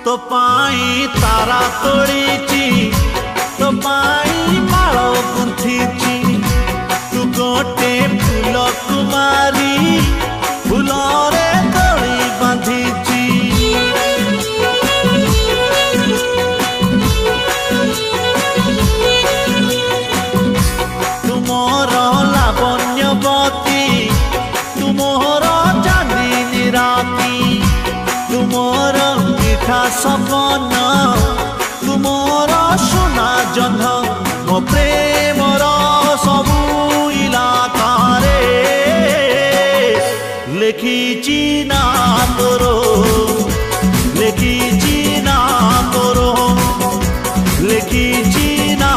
तो पाई तारा तोड़ीची तो पाई माल गुंथीची तू गोटे फूल कुमारी फूलरे दड़ी बांधीची तुमर लावण्यवती तुमर चांदनी राती तुमर मीठा सपन तुमर सोना जन्ह मो प्रेमर सबू इलाकारे लेखिची ना तोरो लेखिची ना तोरो लेखिची ना